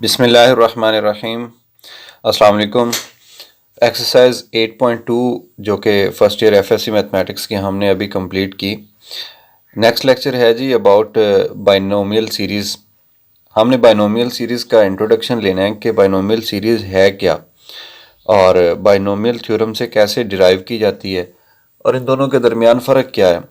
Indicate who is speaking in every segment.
Speaker 1: बिस्मिल्लाहिर्रहमानिर्रहीम। अस्सलाम वालेकुम। एक्सरसाइज 8.2 जो कि फ़र्स्ट ईयर एफएससी मैथमेटिक्स की हमने अभी कंप्लीट की। नेक्स्ट लेक्चर है जी अबाउट बाइनोमियल सीरीज़। हमने बाइनोमियल सीरीज़ का इंट्रोडक्शन लेना है कि बाइनोमियल सीरीज़ है क्या और बाइनोमियल थ्योरम से कैसे डिराइव की जाती है और इन दोनों के दरमियान फ़र्क क्या है।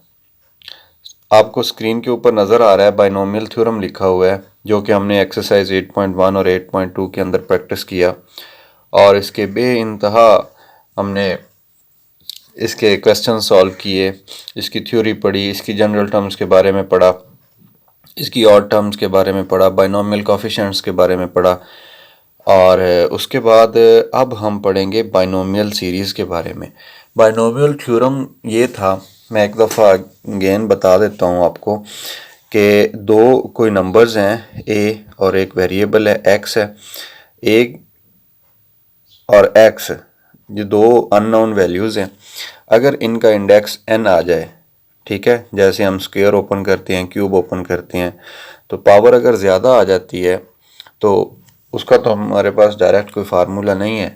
Speaker 1: आपको स्क्रीन के ऊपर नज़र आ रहा है बाइनोमियल थ्योरम लिखा हुआ है जो कि हमने एक्सरसाइज 8.1 और 8.2 के अंदर प्रैक्टिस किया और इसके बेइंतहा हमने इसके क्वेश्चन सॉल्व किए, इसकी थ्योरी पढ़ी, इसकी जनरल टर्म्स के बारे में पढ़ा, इसकी ऑड टर्म्स के बारे में पढ़ा, बाइनोमियल कोफिशिएंट्स के बारे में पढ़ा और उसके बाद अब हम पढ़ेंगे बाइनोमियल सीरीज़ के बारे में। बाइनोमियल थ्योरम ये था, मैं एक दफ़ा अगेन बता देता हूँ आपको कि दो कोई नंबर्स हैं ए और एक वेरिएबल है एक्स है। ए और एक्स ये दो अननोन वैल्यूज़ हैं। अगर इनका इंडेक्स एन आ जाए, ठीक है, जैसे हम स्क्वायर ओपन करते हैं, क्यूब ओपन करते हैं, तो पावर अगर ज़्यादा आ जाती है तो उसका तो हमारे पास डायरेक्ट कोई फार्मूला नहीं है,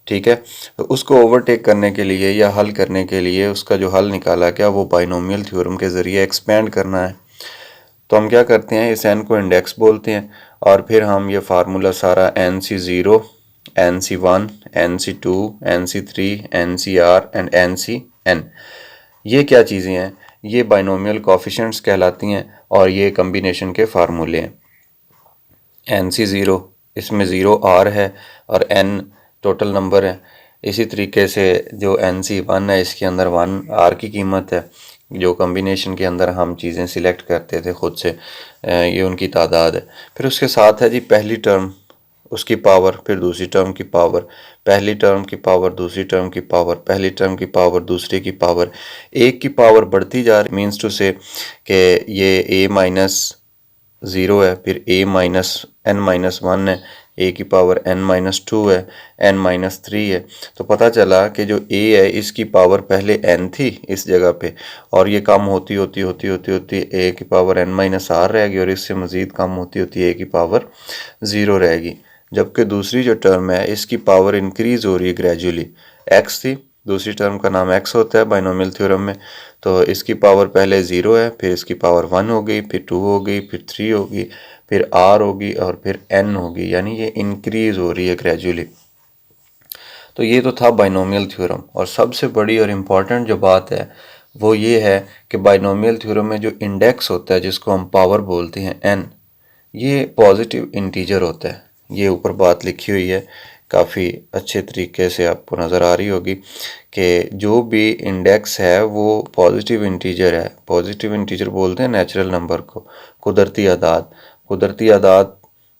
Speaker 1: ठीक है। तो उसको ओवरटेक करने के लिए या हल करने के लिए उसका जो हल निकाला गया वो बाइनोमियल थ्योरम के ज़रिए एक्सपेंड करना है। तो हम क्या करते हैं, इस एन को इंडेक्स बोलते हैं और फिर हम ये फार्मूला सारा n C zero, n C one, n C two, n C three, n C r and n C n, ये क्या चीज़ें हैं, ये बाइनोमियल कोफिशिएंट्स कहलाती हैं और ये कम्बिनेशन के फार्मूले हैं। एन सी ज़ीरो, इसमें ज़ीरो आर है और एन टोटल नंबर है। इसी तरीके से जो एन सी वन है इसके अंदर वन आर की कीमत है, जो कम्बिनेशन के अंदर हम चीज़ें सिलेक्ट करते थे ख़ुद से, ये उनकी तादाद है। फिर उसके साथ है जी पहली टर्म, उसकी पावर, फिर दूसरी टर्म की पावर, पहली टर्म की पावर, दूसरी टर्म की पावर, पहली टर्म की पावर, दूसरी की पावर, एक की पावर बढ़ती जा रही, मीन्स टू से कि ये ए माइनस ज़ीरो है, फिर ए माइनस एन माइनस वन है, ए की पावर एन माइनस टू है, एन माइनस थ्री है। तो पता चला कि जो ए है इसकी पावर पहले एन थी इस जगह पे और ये कम होती होती होती होती होती ए की पावर एन माइनस आर रहेगी और इससे मज़ीद कम होती होती ए की पावर ज़ीरो रहेगी। जबकि दूसरी जो टर्म है इसकी पावर इंक्रीज़ हो रही है ग्रेजुअली। एक्स थी, दूसरी टर्म का नाम एक्स होता है बाइनोमियल थ्योरम में, तो इसकी पावर पहले ज़ीरो है, फिर इसकी पावर वन हो गई, फिर टू हो गई, फिर थ्री होगी, फिर आर होगी और फिर एन होगी, यानी ये इंक्रीज़ हो रही है ग्रेजुअली। तो ये तो था बाइनोमियल थ्योरम। और सबसे बड़ी और इम्पॉर्टेंट जो बात है वो ये है कि बाइनोमियल थ्योरम में जो इंडेक्स होता है जिसको हम पावर बोलते हैं एन, ये पॉजिटिव इंटीजर होता है। ये ऊपर बात लिखी हुई है, काफ़ी अच्छे तरीके से आपको नज़र आ रही होगी कि जो भी इंडेक्स है वो पॉजिटिव इंटीजर है। पॉजिटिव इंटीजर बोलते हैं नेचुरल नंबर को, कुदरती आदाद। कुदरती आदाद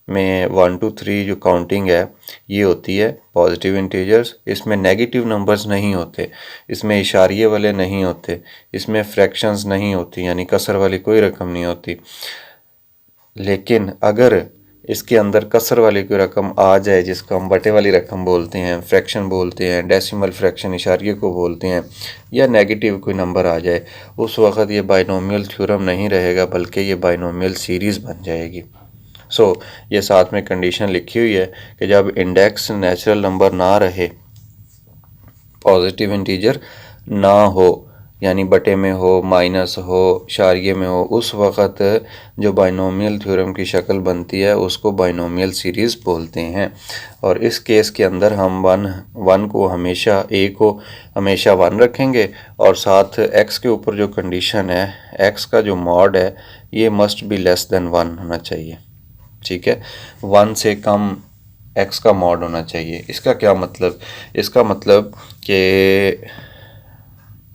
Speaker 1: में 1 2 3 जो काउंटिंग है ये होती है पॉजिटिव इंटीजर्स। इसमें नेगेटिव नंबर्स नहीं होते, इसमें इशारिये वाले नहीं होते, इसमें फ्रैक्शंस नहीं होती, यानी कसर वाली कोई रकम नहीं होती। लेकिन अगर इसके अंदर कसर वाली कोई रकम आ जाए जिसको हम बटे वाली रकम बोलते हैं, फ्रैक्शन बोलते हैं, डेसिमल फ्रैक्शन इशारिये को बोलते हैं, या नेगेटिव कोई नंबर आ जाए, उस वक़्त ये बाइनोमियल थ्योरम नहीं रहेगा बल्कि ये बाइनोमियल सीरीज़ बन जाएगी। ये साथ में कंडीशन लिखी हुई है कि जब इंडेक्स नेचुरल नंबर ना रहे, पॉजिटिव इंटीजर ना हो, यानी बटे में हो, माइनस हो, इशारिये में हो, उस वक़्त जो बाइनोमियल थ्योरम की शक्ल बनती है उसको बाइनोमियल सीरीज़ बोलते हैं। और इस केस के अंदर हम वन को हमेशा, ए को हमेशा वन रखेंगे और साथ एक्स के ऊपर जो कंडीशन है, एक्स का जो मॉड है ये must be less than one होना चाहिए, ठीक है। वन से कम एक्स का मॉड होना चाहिए। इसका क्या मतलब, इसका मतलब कि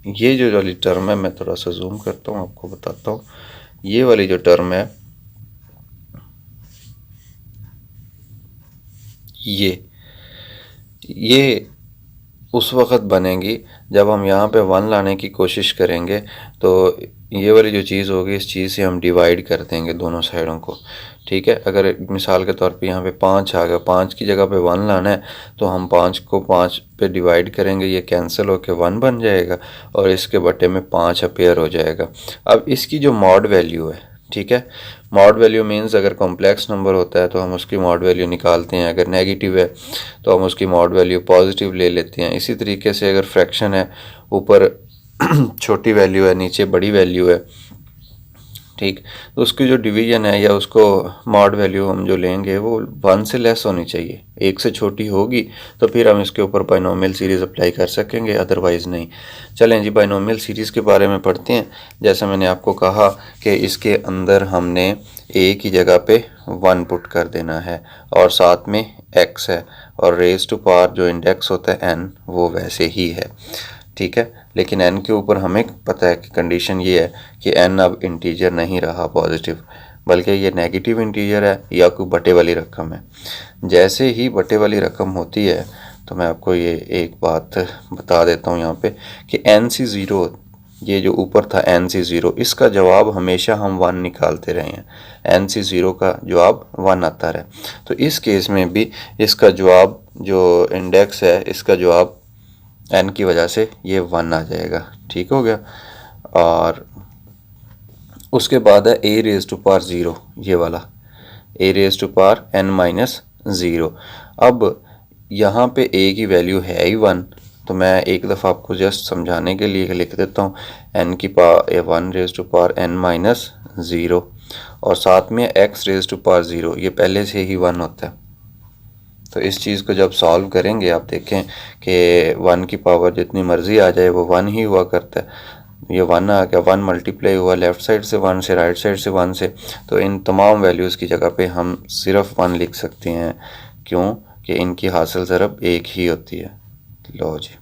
Speaker 1: ये जो वाली टर्म है, मैं थोड़ा सा जूम करता हूँ आपको बताता हूँ, ये वाली जो टर्म है ये उस वक़्त बनेगी जब हम यहाँ पे वन लाने की कोशिश करेंगे। तो ये वाली जो चीज़ होगी इस चीज़ से हम डिवाइड कर देंगे दोनों साइडों को, ठीक है। अगर मिसाल के तौर पे यहाँ पे 5 आ गया, 5 की जगह पे 1 लाना है तो हम 5 को 5 पे डिवाइड करेंगे, ये कैंसिल होके 1 बन जाएगा और इसके बटे में 5 अपीयर हो जाएगा। अब इसकी जो मॉड वैल्यू है, ठीक है, मॉड वैल्यू मीन्स अगर कॉम्प्लेक्स नंबर होता है तो हम उसकी मॉड वैल्यू निकालते हैं, अगर नेगेटिव है तो हम उसकी मॉड वैल्यू पॉजिटिव ले लेते हैं। इसी तरीके से अगर फ्रैक्शन है, ऊपर छोटी वैल्यू है, नीचे बड़ी वैल्यू है, ठीक, तो उसकी जो डिवीजन है या उसको मॉड वैल्यू हम जो लेंगे वो 1 से लेस होनी चाहिए। 1 से छोटी होगी तो फिर हम इसके ऊपर बाइनोमियल सीरीज़ अप्लाई कर सकेंगे, अदरवाइज़ नहीं। चलें जी, बाइनोमियल सीरीज़ के बारे में पढ़ते हैं। जैसा मैंने आपको कहा कि इसके अंदर हमने ए की जगह पे 1 पुट कर देना है और साथ में एक्स है, और रेज टू पावर जो इंडेक्स होता है एन वो वैसे ही है, ठीक है। लेकिन एन के ऊपर हमें पता है कि कंडीशन ये है कि एन अब इंटीजर नहीं रहा पॉजिटिव, बल्कि ये नेगेटिव इंटीजर है या कोई बटे वाली रकम है। जैसे ही बटे वाली रकम होती है तो मैं आपको ये एक बात बता देता हूँ यहाँ पे कि एन सी ज़ीरो, ये जो ऊपर था एन सी ज़ीरो, इसका जवाब हमेशा हम 1 निकालते रहे हैं। एन सी ज़ीरो का जवाब 1 आता रहे, तो इस केस में भी इसका जवाब जो इंडेक्स है इसका जवाब एन की वजह से ये 1 आ जाएगा, ठीक हो गया। और उसके बाद है ए रेज टू पावर 0, ये वाला a raise to power n minus 0। अब यहाँ पे ए की वैल्यू है ही 1, तो मैं एक दफ़ा आपको जस्ट समझाने के लिए लिख देता हूँ एन की power 1 raise to power n minus 0, और साथ में एक्स रेज टू पावर 0, ये पहले से ही 1 होता है। तो इस चीज़ को जब सॉल्व करेंगे आप देखें कि 1 की पावर जितनी मर्ज़ी आ जाए वो 1 ही हुआ करता है। ये 1 आ गया, 1 मल्टीप्लाई हुआ लेफ़्ट साइड से 1 से, राइट साइड से 1 से, तो इन तमाम वैल्यूज़ की जगह पे हम सिर्फ 1 लिख सकते हैं, क्यों कि इनकी हासिल ज़रब एक ही होती है। लो जी,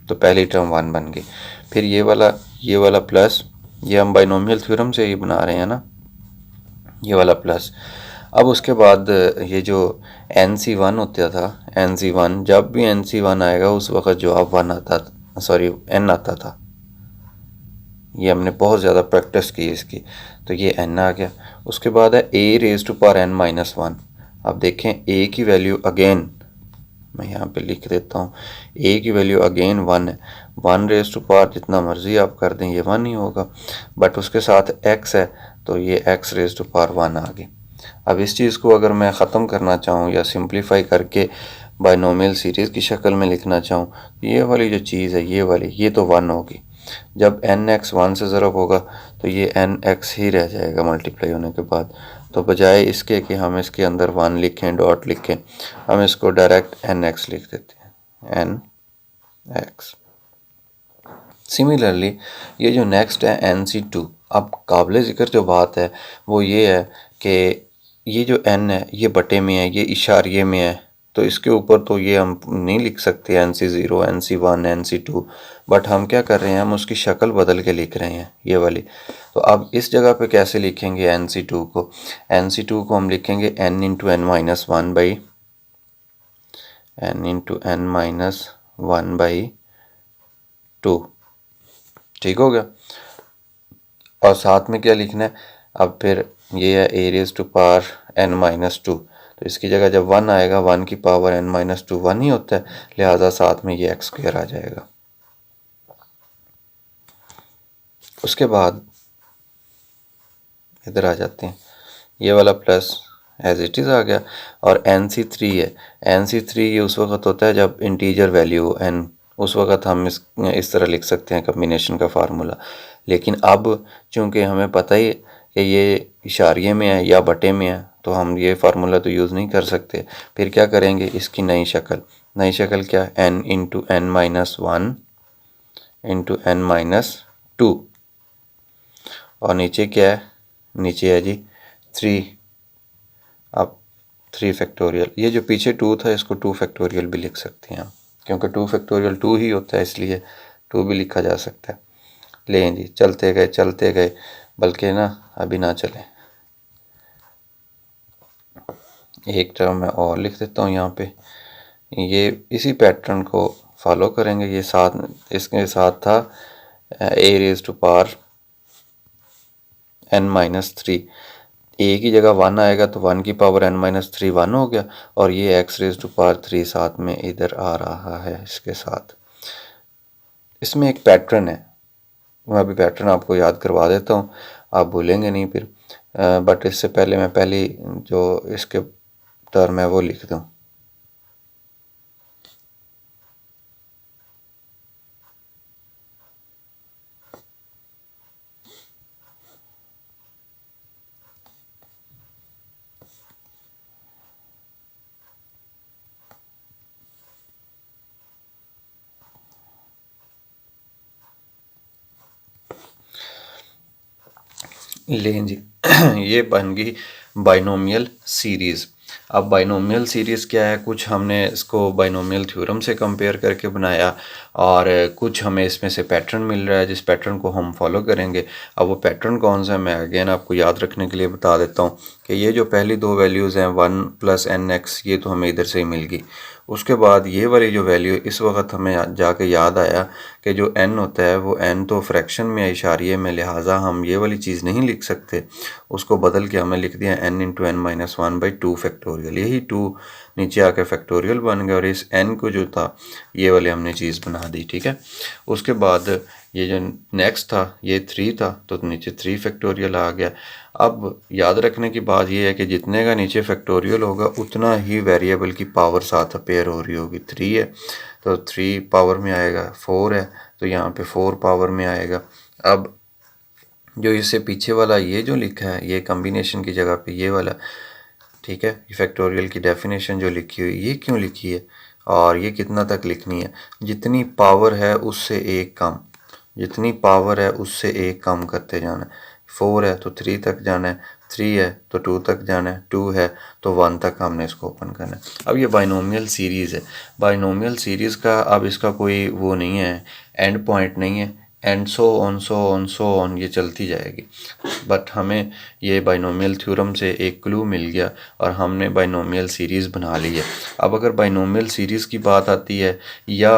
Speaker 1: तो पहली टर्म 1 बन गई। फिर ये वाला प्लस, ये हम बाइनोमियल थ्योरम से ही बना रहे हैं ना, ये वाला प्लस। अब उसके बाद ये जो एन सी 1 होता था, एन सी 1, जब भी एन सी 1 आएगा उस वक्त जवाब 1 आता, सॉरी एन आता था। ये हमने बहुत ज़्यादा प्रैक्टिस की इसकी, तो ये एन आ गया। उसके बाद है a raise to power n minus 1। अब देखें ए की वैल्यू अगेन, मैं यहाँ पे लिख देता हूँ, ए की वैल्यू अगेन 1 है। 1 रेज टू पावर जितना मर्ज़ी आप कर दें ये 1 ही होगा, बट उसके साथ एक्स है तो ये एक्स रेज टू पावर 1 आ गई। अब इस चीज़ को अगर मैं ख़त्म करना चाहूँ या सिंप्लीफाई करके बाइनोमियल सीरीज़ की शक्ल में लिखना चाहूँ, ये वाली जो चीज़ है ये वाली, ये तो 1 होगी। जब एन एक्स 1 से ज़रब होगा तो ये एन एक्स ही रह जाएगा मल्टीप्लाई होने के बाद। तो बजाय इसके कि हम इसके अंदर 1 लिखें, डॉट लिखें, हम इसको डायरेक्ट एन एक्स लिख देते हैं, एन एक्स। सिमिलरली ये जो नेक्स्ट है एन सी 2, अब काबिल ज़िक्र जो बात है वो ये है कि ये जो एन है ये बटे में है, ये इशारिये में है, तो इसके ऊपर तो ये हम नहीं लिख सकते n C 0, n C 1, n C 2, but हम क्या कर रहे हैं, हम उसकी शक्ल बदल के लिख रहे हैं ये वाली। तो अब इस जगह पे कैसे लिखेंगे एन सी 2 को, एन सी 2 को हम लिखेंगे n into n minus 1 by n into n minus 1 by 2, ठीक हो गया। और साथ में क्या लिखना है, अब फिर ये है a raise to power n minus 2, तो इसकी जगह जब 1 आएगा, 1 की पावर एन माइनस 2 1 ही होता है, लिहाजा साथ में ये एक्स स्क्वायर आ जाएगा। उसके बाद इधर आ जाते हैं, ये वाला प्लस एज इट इज़ आ गया, और एन सी 3 है, एन सी 3 ये उस वक्त होता है जब इंटीजर वैल्यू हो एन, उस वक्त हम इस तरह लिख सकते हैं कम्बिनेशन का फार्मूला। लेकिन अब चूँकि हमें पता ही कि ये इशारिये में है या बटे में है, तो हम ये फार्मूला तो यूज़ नहीं कर सकते। फिर क्या करेंगे, इसकी नई शक्ल क्या, n into n minus 1 into n minus 2, और नीचे क्या है, नीचे है जी 3। अब 3 फैक्टोरियल, ये जो पीछे 2 था इसको 2 फैक्टोरियल भी लिख सकते हैं हम, क्योंकि 2 फैक्टोरियल 2 ही होता है, इसलिए 2 भी लिखा जा सकता है। लें जी, चलते गए, बल्कि ना अभी ना चलें, एक टर्म मैं और लिख देता हूँ यहाँ पे, ये इसी पैटर्न को फॉलो करेंगे। ये साथ इसके साथ था a raise to power n minus 3, a की जगह 1 आएगा तो 1 की पावर एन माइनस 3 1 हो गया, और ये एक्स रेज टू पावर 3 साथ में इधर आ रहा है इसके साथ। इसमें एक पैटर्न है, मैं अभी पैटर्न आपको याद करवा देता हूँ, आप भूलेंगे नहीं फिर। बट इससे पहले मैं पहली जो इसके टर्म है वो लिख दूँ। लें जी ये बन गई बाइनोमियल सीरीज़। अब बाइनोमियल सीरीज़ क्या है, कुछ हमने इसको बाइनोमियल थ्योरम से कंपेयर करके बनाया और कुछ हमें इसमें से पैटर्न मिल रहा है जिस पैटर्न को हम फॉलो करेंगे। अब वो पैटर्न कौन सा है मैं अगेन आपको याद रखने के लिए बता देता हूँ कि ये जो पहली दो वैल्यूज़ हैं 1 + nx, ये तो हमें इधर से ही मिल गई। उसके बाद ये वाली जो वैल्यू इस वक्त हमें जाके याद आया कि जो n होता है वो n तो फ्रैक्शन में है, इशारिये में, लिहाजा हम ये वाली चीज़ नहीं लिख सकते। उसको बदल के हमें लिख दिया n × n - 1/2 फैक्टोरियल। यही 2 नीचे आके फैक्टोरियल बन गया और इस n को जो था ये वाले हमने चीज़ बना दी। ठीक है, उसके बाद ये जो नेक्स्ट था ये 3 था तो नीचे 3 फैक्टोरियल आ गया। अब याद रखने की बात यह है कि जितने का नीचे फैक्टोरियल होगा उतना ही वेरिएबल की पावर साथ अपेयर हो रही होगी। 3 है तो 3 पावर में आएगा, 4 है तो यहाँ पे 4 पावर में आएगा। अब जो इससे पीछे वाला ये जो लिखा है ये कम्बिनेशन की जगह पे ये वाला, ठीक है, फैक्टोरियल की डेफिनेशन जो लिखी हुई ये क्यों लिखी है और ये कितना तक लिखनी है, जितनी पावर है उससे एक कम, जितनी पावर है उससे एक कम करते जाना है। 4 है तो 3 तक जाना है, 3 है तो 2 तक जाना है, 2 है तो 1 तक हमने इसको ओपन करना है। अब ये बाइनोमियल सीरीज़ है, बाइनोमियल सीरीज़ का अब इसका कोई वो नहीं है, एंड पॉइंट नहीं है, एंड सो ऑन ये चलती जाएगी। बट हमें ये बाइनोमियल थ्योरम से एक क्लू मिल गया और हमने बाइनोमियल सीरीज़ बना ली है। अब अगर बाइनोमियल सीरीज़ की बात आती है या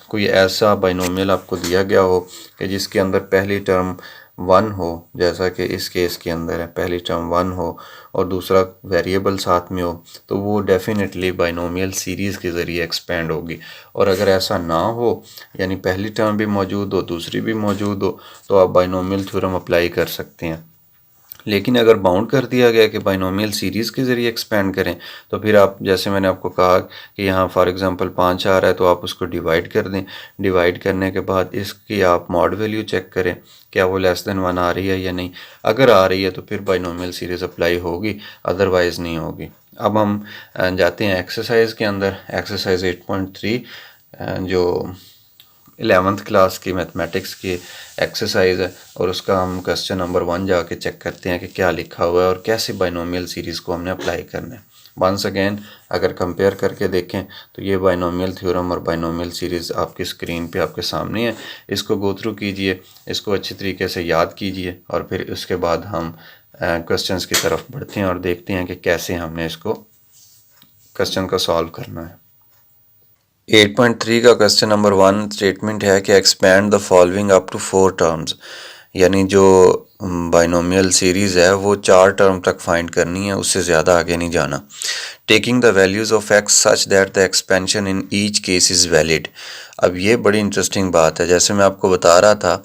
Speaker 1: कोई ऐसा बाइनोमियल आपको दिया गया हो कि जिसके अंदर पहली टर्म 1 हो, जैसा कि इस केस के अंदर है, पहली टर्म 1 हो और दूसरा वेरिएबल साथ में हो, तो वो डेफिनेटली बाइनोमियल सीरीज़ के ज़रिए एक्सपेंड होगी। और अगर ऐसा ना हो, यानी पहली टर्म भी मौजूद हो दूसरी भी मौजूद हो, तो आप बाइनोमियल थ्योरम अप्लाई कर सकते हैं। लेकिन अगर बाउंड कर दिया गया कि बाइनोमियल सीरीज़ के ज़रिए एक्सपेंड करें, तो फिर आप, जैसे मैंने आपको कहा कि यहाँ फॉर एग्जांपल 5 आ रहा है तो आप उसको डिवाइड कर दें। डिवाइड करने के बाद इसकी आप मॉड वैल्यू चेक करें क्या वो लेस देन 1 आ रही है या नहीं। अगर आ रही है तो फिर बाइनोमियल सीरीज़ अप्लाई होगी, अदरवाइज़ नहीं होगी। अब हम जाते हैं एक्सरसाइज के अंदर। एक्सरसाइज 8.3 जो 11th क्लास की मैथमेटिक्स की एक्सरसाइज है और उसका हम क्वेश्चन नंबर 1 जाके चेक करते हैं कि क्या लिखा हुआ है और कैसे बाइनोमियल सीरीज़ को हमने अप्लाई करना है। वंस अगेन अगर कंपेयर करके देखें तो ये बाइनोमियल थ्योरम और बाइनोमियल सीरीज़ आपकी स्क्रीन पे आपके सामने है। इसको गो थ्रू कीजिए, इसको अच्छी तरीके से याद कीजिए और फिर उसके बाद हम क्वेश्चंस की तरफ बढ़ते हैं और देखते हैं कि कैसे हमने इसको क्वेश्चन को सॉल्व करना है। 8.3 का क्वेश्चन नंबर 1 स्टेटमेंट है कि expand the following up to 4 terms, यानी जो बाइनोमियल सीरीज़ है वो 4 टर्म तक फाइंड करनी है, उससे ज़्यादा आगे नहीं जाना। Taking the values of x such that the expansion in each case is valid. अब ये बड़ी इंटरेस्टिंग बात है, जैसे मैं आपको बता रहा था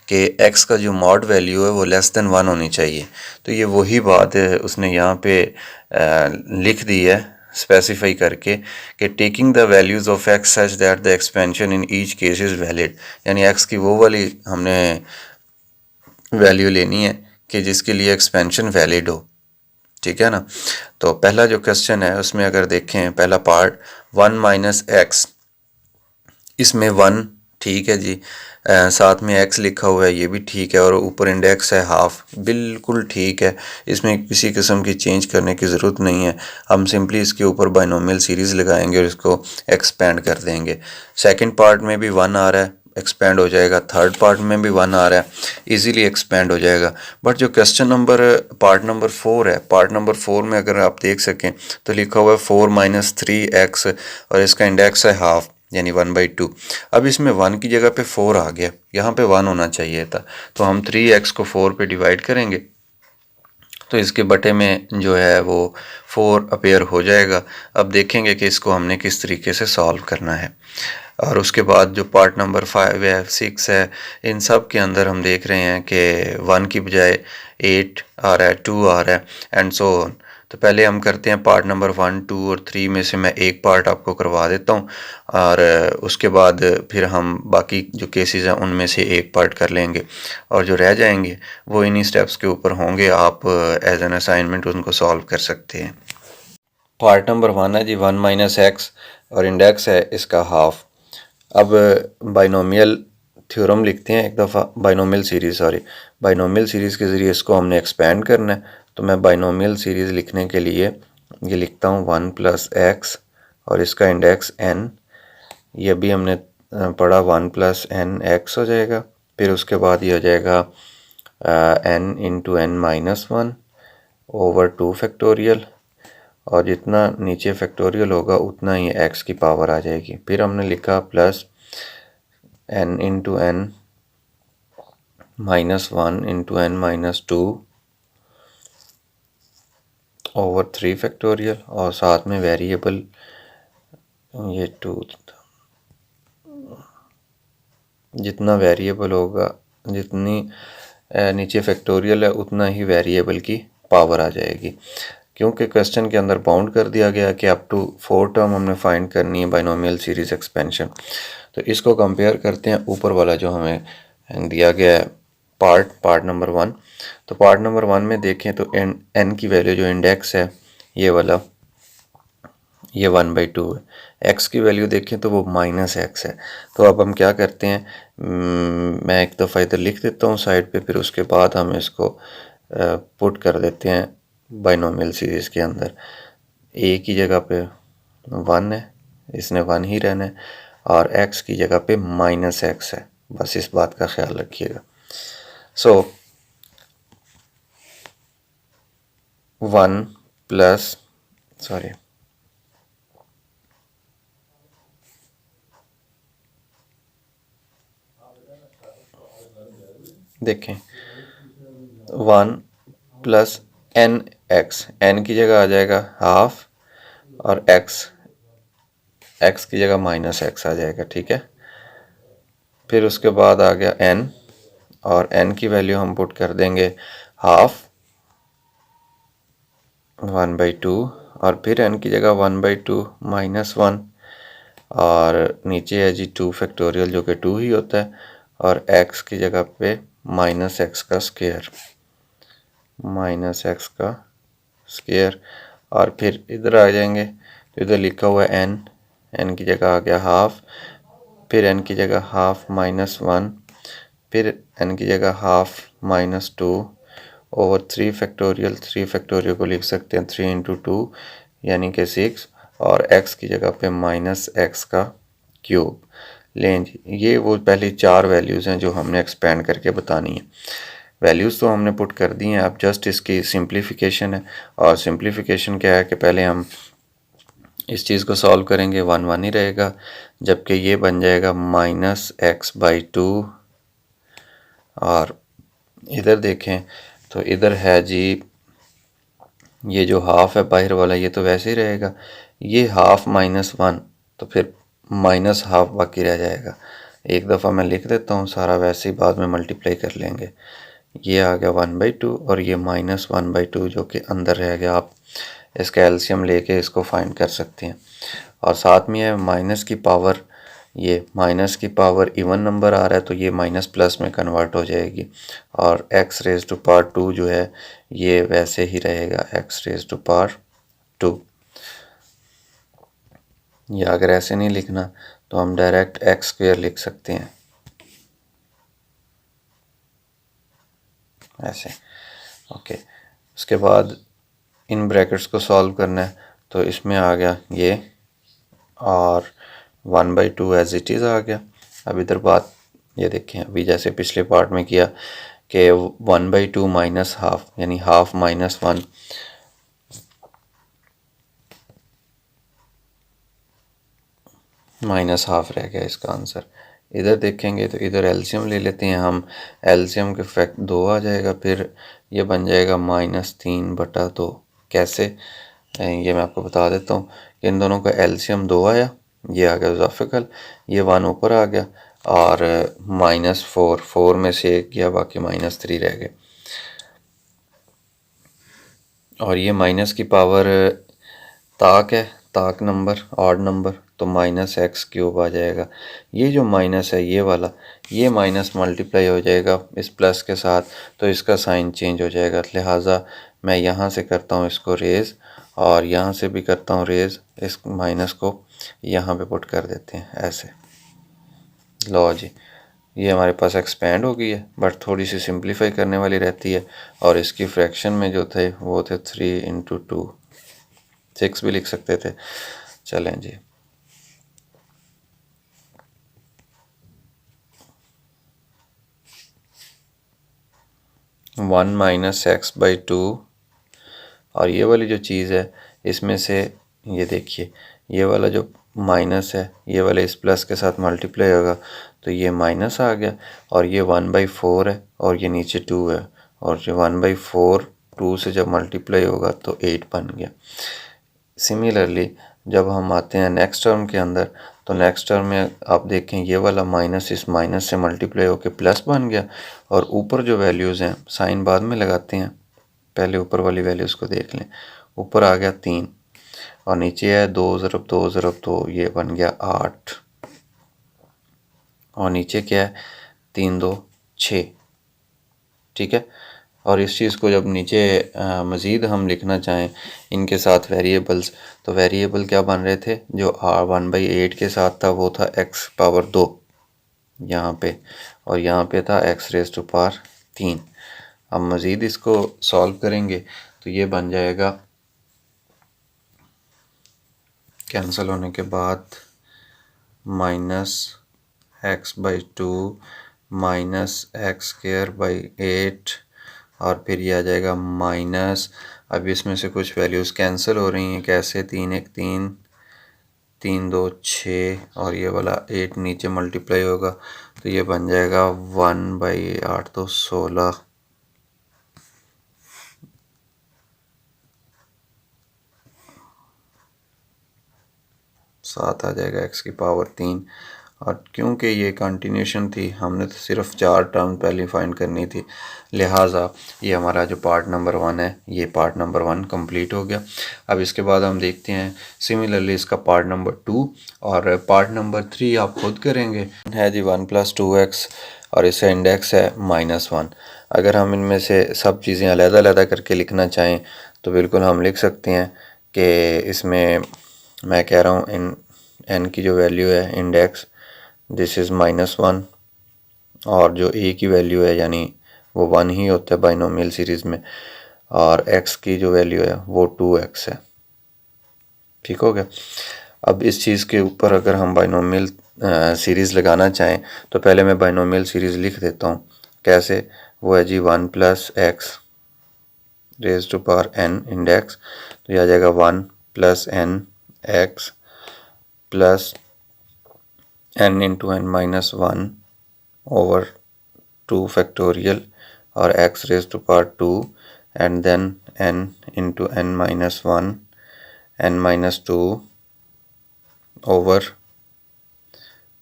Speaker 1: कि एक्स का जो मॉड वैल्यू है वो लेस देन 1 होनी चाहिए, तो ये वही बात है उसने यहाँ पे लिख दी है स्पेसिफाई करके कि taking the values of x such that the expansion in each case is valid, यानी एक्स की वो वाली हमने वैल्यू लेनी है कि जिसके लिए एक्सपेंशन वैलिड हो। ठीक है ना। तो पहला जो क्वेश्चन है उसमें अगर देखें पहला पार्ट 1 - x, इसमें 1 ठीक है जी, साथ में x लिखा हुआ है ये भी ठीक है और ऊपर इंडेक्स है हाफ, बिल्कुल ठीक है, इसमें किसी किस्म की चेंज करने की ज़रूरत नहीं है। हम सिंपली इसके ऊपर बाइनोमियल सीरीज़ लगाएंगे और इसको एक्सपेंड कर देंगे। सेकंड पार्ट में भी 1 आ रहा है, एक्सपेंड हो जाएगा। थर्ड पार्ट में भी 1 आ रहा है, इजीली एक्सपेंड हो जाएगा। बट जो क्वेश्चन नंबर पार्ट नंबर 4 है, पार्ट नंबर 4 में अगर आप देख सकें तो लिखा हुआ है 4 - 3x और इसका इंडेक्स है हाफ यानी 1/2। अब इसमें 1 की जगह पे 4 आ गया, यहाँ पे 1 होना चाहिए था, तो हम 3x को 4 पे डिवाइड करेंगे तो इसके बटे में जो है वो 4 अपेयर हो जाएगा। अब देखेंगे कि इसको हमने किस तरीके से सॉल्व करना है। और उसके बाद जो पार्ट नंबर 5 है 6 है, इन सब के अंदर हम देख रहे हैं कि 1 की बजाय 8 आ रहा है, 2 आ रहा है एंड सो ऑन। तो पहले हम करते हैं पार्ट नंबर 1, 2 और 3 में से मैं एक पार्ट आपको करवा देता हूँ और उसके बाद फिर हम बाकी जो केसेस हैं उनमें से एक पार्ट कर लेंगे और जो रह जाएंगे वो इन्हीं स्टेप्स के ऊपर होंगे, आप एज एन असाइनमेंट उनको सॉल्व कर सकते हैं। पार्ट नंबर 1 है जी 1 माइनस एक्स और इंडेक्स है इसका हाफ। अब बाइनोमियल थ्योरम लिखते हैं एक दफ़ा, binomial series sorry, binomial series के ज़रिए इसको हमने एक्सपेंड करना है। तो मैं बाइनोमियल सीरीज़ लिखने के लिए ये लिखता हूँ 1 प्लस एक्स और इसका इंडेक्स n, ये भी हमने पढ़ा 1 प्लस एन एक्स हो जाएगा। फिर उसके बाद ये हो जाएगा n into n minus 1 over 2 factorial, और जितना नीचे फैक्टोरियल होगा उतना ही x की पावर आ जाएगी। फिर हमने लिखा plus n into n minus 1 into n minus 2 over 3 factorial, और साथ में वेरिएबल ये 2, जितना वेरिएबल होगा, जितनी नीचे फैक्टोरियल है उतना ही वेरिएबल की पावर आ जाएगी। क्योंकि क्वेश्चन के अंदर बाउंड कर दिया गया कि अप टू 4 टर्म हमने फाइंड करनी है बाइनोमियल सीरीज़ एक्सपेंशन। तो इसको कंपेयर करते हैं ऊपर वाला जो हमें दिया गया है पार्ट नंबर 1। तो पार्ट नंबर 1 में देखें तो n की वैल्यू जो इंडेक्स है ये वाला, ये 1/2 है। x की वैल्यू देखें तो वो माइनस एक्स है। तो अब हम क्या करते हैं, मैं एक दफ़ा इधर लिख देता हूँ साइड पे, फिर उसके बाद हम इसको पुट कर देते हैं बाइनोमियल सीरीज़ के अंदर। a की जगह पे 1 है, इसने 1 ही रहना है, और x की जगह पे माइनस एक्स है, बस इस बात का ख्याल रखिएगा। सो 1 प्लस सॉरी देखें 1 प्लस एन एक्स, एन की जगह आ जाएगा हाफ और एक्स की जगह माइनस एक्स आ जाएगा, ठीक है। फिर उसके बाद आ गया n, और n की वैल्यू हम पुट कर देंगे हाफ 1/2, और फिर n की जगह 1/2 माइनस 1, और नीचे है जी 2 फैक्टोरियल जो कि 2 ही होता है, और x की जगह पे माइनस एक्स का स्क्वायर, माइनस एक्स का स्क्वायर, और फिर इधर आ जाएंगे तो इधर लिखा हुआ है n की जगह आ गया हाफ, फिर n की जगह हाफ माइनस 1, फिर n की जगह half minus 2 over 3 factorial, 3 factorial को लिख सकते हैं 3 इंटू 2 यानी कि 6, और x की जगह पे माइनस एक्स का क्यूब। लें ये वो पहली 4 वैल्यूज़ हैं जो हमने एक्सपेंड करके बतानी है। वैल्यूज़ तो हमने पुट कर दी हैं, अब जस्ट इसकी सिंप्लीफिकेशन है, और सिंप्लीफिकेशन क्या है कि पहले हम इस चीज़ को सॉल्व करेंगे, 1 1 ही रहेगा, जबकि ये बन जाएगा माइनस x/2, और इधर देखें तो इधर है जी ये जो हाफ है बाहर वाला, ये तो वैसे ही रहेगा, ये हाफ माइनस 1, तो फिर माइनस हाफ बाकी रह जाएगा। एक दफ़ा मैं लिख देता हूँ सारा, वैसे ही बाद में मल्टीप्लाई कर लेंगे। ये आ गया 1/2 और ये माइनस 1/2 जो कि अंदर रह गया। आप इसका एलसीएम लेके इसको फाइंड कर सकते हैं, और साथ में है माइनस की पावर, ये माइनस की पावर इवन नंबर आ रहा है तो ये माइनस प्लस में कन्वर्ट हो जाएगी, और x रेज़ टू पावर 2 जो है ये वैसे ही रहेगा x रेज़ टू पावर 2। या अगर ऐसे नहीं लिखना तो हम डायरेक्ट x स्क्वायर लिख सकते हैं ऐसे, ओके। उसके बाद इन ब्रैकेट्स को सॉल्व करना है, तो इसमें आ गया ये, और 1/2 एज इट इज़ आ गया। अब इधर बात ये देखें, अभी जैसे पिछले पार्ट में किया कि 1/2 माइनस हाफ यानी हाफ माइनस 1, माइनस हाफ रह गया इसका आंसर। इधर देखेंगे तो इधर एलसीएम ले लेते हैं हम, एलसीएम के फैक्ट 2 आ जाएगा, फिर ये बन जाएगा -3/2। कैसे, ये मैं आपको बता देता हूँ कि इन दोनों का एलसीएम 2 आया, ये आ गया ज़ाफ़िकल, ये 1 ऊपर आ गया, और -4 में से 1 गया, बाकी -3 रह गए। और ये माइनस की पावर ताक है, ताक नंबर, ऑड नंबर, तो माइनस एक्स क्यूब आ जाएगा। ये जो माइनस है ये वाला, ये माइनस मल्टीप्लाई हो जाएगा इस प्लस के साथ, तो इसका साइन चेंज हो जाएगा। लिहाजा मैं यहाँ से करता हूँ इसको रेज़, और यहाँ से भी करता हूँ रेज़, इस माइनस को यहाँ पे पुट कर देते हैं ऐसे। लो जी, ये हमारे पास एक्सपेंड हो गई है, बट थोड़ी सी सिंप्लीफाई करने वाली रहती है। और इसकी फ्रैक्शन में जो थे वो थे 3 × 2, 6 भी लिख सकते थे। चलें जी, one minus x by two, और ये वाली जो चीज़ है इसमें से ये देखिए, ये वाला जो माइनस है ये वाले इस प्लस के साथ मल्टीप्लाई होगा तो ये माइनस आ गया, और ये 1/4 है और ये नीचे 2 है, और जो 1/4 2 से जब मल्टीप्लाई होगा तो 8 बन गया। सिमिलरली जब हम आते हैं नेक्स्ट टर्म के अंदर, तो नेक्स्ट टर्म में आप देखें ये वाला माइनस इस माइनस से मल्टीप्लाई होकर प्लस बन गया, और ऊपर जो वैल्यूज़ हैं साइन बाद में लगाते हैं, पहले ऊपर वाली वैल्यूज़ को देख लें। ऊपर आ गया 3 और नीचे है 2 ज़रब 2 ज़रब 2, ये बन गया 8, और नीचे क्या है 3 2 6, ठीक है। और इस चीज़ को जब नीचे मज़ीद हम लिखना चाहें इनके साथ वेरिएबल्स, तो वेरिएबल क्या बन रहे थे, जो 1/8 के साथ था वो था x पावर 2 यहाँ पे, और यहाँ पे था x रेज़ टू पावर 3। अब मज़ीद इसको सॉल्व करेंगे तो ये बन जाएगा, कैंसिल होने के बाद minus x by to minus x square by 8, और फिर ये आ जाएगा माइनस, अब इसमें से कुछ वैल्यूज़ कैंसिल हो रही हैं, कैसे 3 1 3 3 2 6, और ये वाला 8 नीचे मल्टीप्लाई होगा तो ये बन जाएगा 1/8 तो 16, 7 आ जाएगा x की पावर 3। और क्योंकि ये कंटिन्यूशन थी, हमने तो सिर्फ 4 टर्म पहले फाइंड करनी थी, लिहाजा ये हमारा जो पार्ट नंबर 1 है, ये पार्ट नंबर 1 कंप्लीट हो गया। अब इसके बाद हम देखते हैं सिमिलरली इसका पार्ट नंबर 2, और पार्ट नंबर 3 आप खुद करेंगे। है जी 1 + 2x, और इसका इंडेक्स है -1। अगर हम इनमें से सब चीज़ें अलग-अलग करके लिखना चाहें तो बिल्कुल हम लिख सकते हैं कि इसमें मैं कह रहा हूँ इन n की जो वैल्यू है इंडेक्स, दिस इज़ -1, और जो a की वैल्यू है यानी वो 1 ही होता है बाइनोमियल सीरीज़ में, और x की जो वैल्यू है वो 2x है। ठीक हो गया। अब इस चीज़ के ऊपर अगर हम बाइनोमियल सीरीज़ लगाना चाहें तो पहले मैं बाइनोमियल सीरीज़ लिख देता हूँ। कैसे, वो है जी 1 + x raise to power n index, तो यह आ जाएगा 1 + n x plus n × n-1 over 2 factorial, और x raised to power 2, and then n × n-1 n-2 over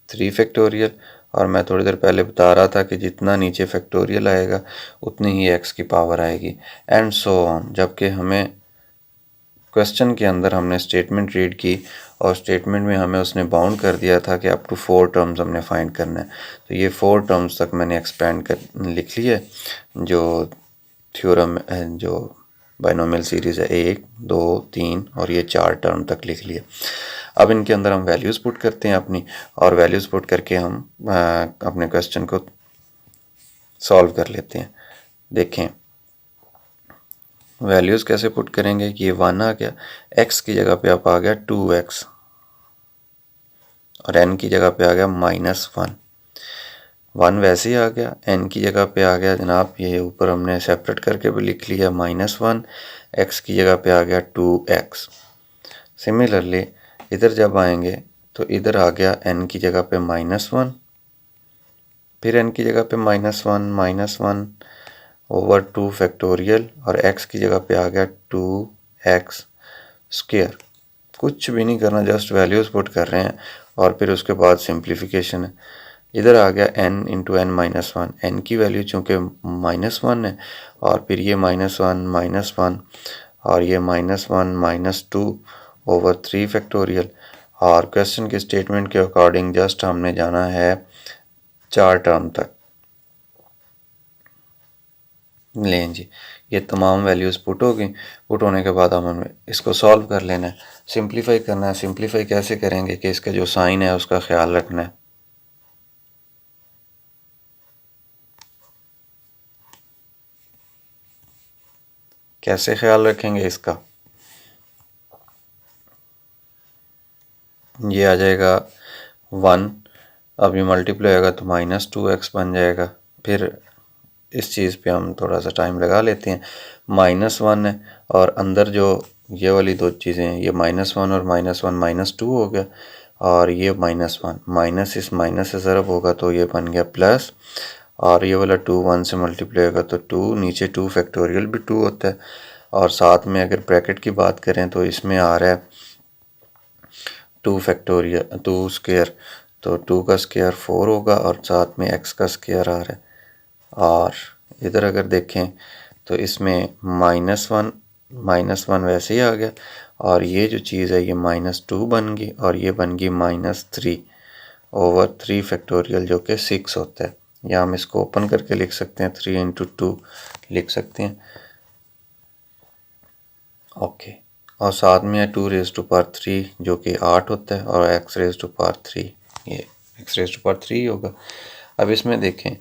Speaker 1: 3 factorial. और मैं थोड़ी देर पहले बता रहा था कि जितना नीचे फैक्टोरियल आएगा उतनी ही x की पावर आएगी, एंड सो ऑन। जबकि हमें क्वेश्चन के अंदर हमने स्टेटमेंट रीड की, और स्टेटमेंट में हमें उसने बाउंड कर दिया था कि अप टू 4 टर्म्स हमने फाइंड करना है। तो ये 4 टर्म्स तक मैंने एक्सपेंड कर लिख लिया है, जो थ्योरम जो बाइनोमियल सीरीज़ है 1 2 3 और ये 4 टर्म तक लिख लिए। अब इनके अंदर हम वैल्यूज़ पुट करते हैं अपनी, और वैल्यूज़ पुट करके हम अपने क्वेश्चन को सॉल्व कर लेते हैं। देखें वैल्यूज़ कैसे पुट करेंगे कि ये 1 आ गया, x की जगह पे आप आ गया 2x, और n की जगह पे आ गया -1। 1 वैसे ही आ गया, n की जगह पे आ गया जनाब, ये ऊपर हमने सेपरेट करके भी लिख लिया -1, x की जगह पे आ गया 2x। सिमिलरली इधर जब आएंगे तो इधर आ गया n की जगह पे -1, फिर n की जगह पे -1 ओवर 2 फैक्टोरियल, और x की जगह पे आ गया 2x स्क्वायर। कुछ भी नहीं करना, जस्ट वैल्यूज़ पुट कर रहे हैं, और फिर उसके बाद सिंप्लीफिकेशन है। इधर आ गया n × n-1, n की वैल्यू चूँकि -1 है, और फिर ये -1 -1, और ये -1 -2/3 और क्वेश्चन के स्टेटमेंट के अकॉर्डिंग जस्ट हमने जाना है 4 टर्म तक। लें जी, ये तमाम वैल्यूज़ पुट हो गई। पुट होने के बाद हमें इसको सॉल्व कर लेना है, सिंप्लीफाई करना है। सिंप्लीफाई कैसे करेंगे कि इसका जो साइन है उसका ख्याल रखना है। कैसे ख्याल रखेंगे इसका? ये आ जाएगा 1, अब ये मल्टीप्लाई होगा तो -2x बन जाएगा। फिर इस चीज़ पे हम थोड़ा सा टाइम लगा लेते हैं। -1 है और अंदर जो ये वाली दो चीज़ें हैं, ये -1 और -1 -2 हो गया, और ये -1 माइनस इस माइनस से ज़रब होगा तो ये बन गया प्लस, और ये वाला 2 1 से मल्टीप्लाई होगा तो 2, नीचे 2 फैक्टोरियल भी 2 होता है, और साथ में अगर ब्रैकेट की बात करें तो इसमें आ रहा है 2 फैक्टोरियल 2 स्क्वायर, तो 2 का स्क्वायर 4 होगा और साथ में x का स्क्वायर आ रहा है। और इधर अगर देखें तो इसमें -1 वैसे ही आ गया, और ये जो चीज़ है ये -2 बन गई, और ये बन गई -3/3 फैक्टोरियल जो कि 6 होता है। या हम इसको ओपन करके लिख सकते हैं, 3 × 2 लिख सकते हैं। ओके, और साथ में है 2⁻³ जो कि 8 होता है, और x⁻³ ये x⁻³ होगा। अब इसमें देखें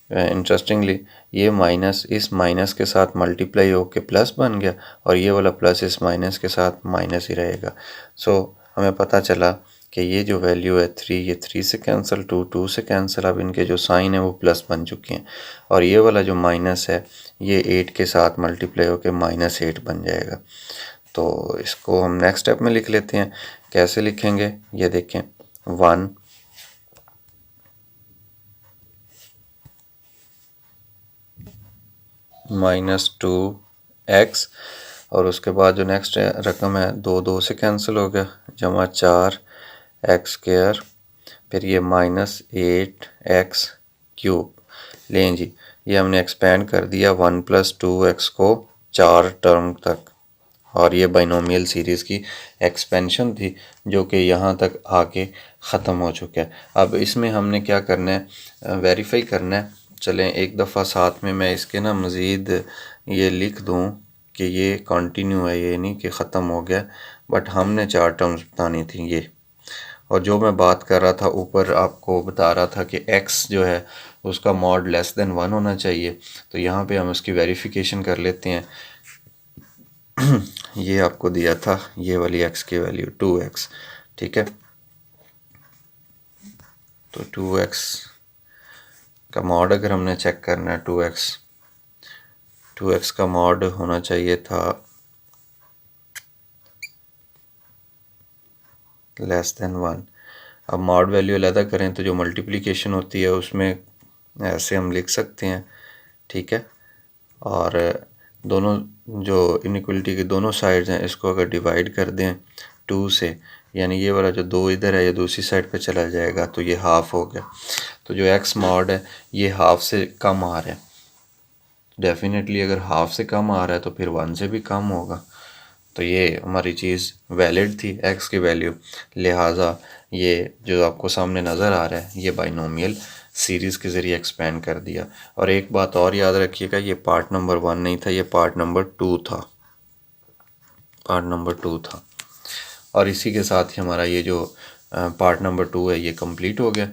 Speaker 1: इंटरेस्टिंगली ये माइनस इस माइनस के साथ मल्टीप्लाई होके प्लस बन गया, और ये वाला प्लस इस माइनस के साथ माइनस ही रहेगा। सो हमें पता चला कि ये जो वैल्यू है 3, ये 3 से कैंसिल, 2 2 से कैंसिल, अब इनके जो साइन है वो प्लस बन चुके हैं, और ये वाला जो माइनस है ये 8 के साथ मल्टीप्लाई होके -8 बन जाएगा। तो इसको हम नेक्स्ट स्टेप में लिख लेते हैं। कैसे लिखेंगे ये देखें, 1 -2x, और उसके बाद जो नेक्स्ट रकम है 2 2 से कैंसिल हो गया, जमा 4x², फिर ये -8x³ लें जी। ये हमने एक्सपेंड कर दिया 1 + 2x को 4 टर्म तक, और ये बाइनोमियल सीरीज़ की एक्सपेंशन थी जो कि यहाँ तक आके ख़त्म हो चुका है। अब इसमें हमने क्या करना है, वेरीफाई करना है। चलें एक दफ़ा साथ में मैं इसके ना मज़ीद ये लिख दूँ कि ये कंटिन्यू है, ये नहीं कि ख़त्म हो गया, बट हमने 4 टर्म्स बतानी थी ये। और जो मैं बात कर रहा था ऊपर आपको बता रहा था कि x जो है उसका मॉड <<1 होना चाहिए, तो यहाँ पे हम उसकी वेरिफिकेशन कर लेते हैं। ये आपको दिया था ये वाली x की वैल्यू 2x, ठीक है। तो 2x का मॉड अगर हमने चेक करना है, 2x का मॉड होना चाहिए था <<1। अब मॉड वैल्यू अलग करें तो जो मल्टीप्लिकेशन होती है उसमें ऐसे हम लिख सकते हैं, ठीक है। और दोनों जो इनइक्वलिटी की दोनों साइड्स हैं इसको अगर डिवाइड कर दें 2 से, यानी ये वाला जो 2 इधर है ये दूसरी साइड पे चला जाएगा, तो ये हाफ हो गया। तो जो x मॉड है ये हाफ से कम आ रहा है, डेफिनेटली अगर हाफ से कम आ रहा है तो फिर 1 से भी कम होगा। तो ये हमारी चीज़ वैलिड थी x की वैल्यू, लिहाजा ये जो आपको सामने नज़र आ रहा है ये बाइनोमियल सीरीज़ के ज़रिए एक्सपेंड कर दिया। और एक बात और याद रखिएगा, ये पार्ट नंबर 1 नहीं था, ये पार्ट नंबर 2 था, पार्ट नंबर 2 था। और इसी के साथ ही हमारा ये जो पार्ट नंबर 2 है ये कंप्लीट हो गया।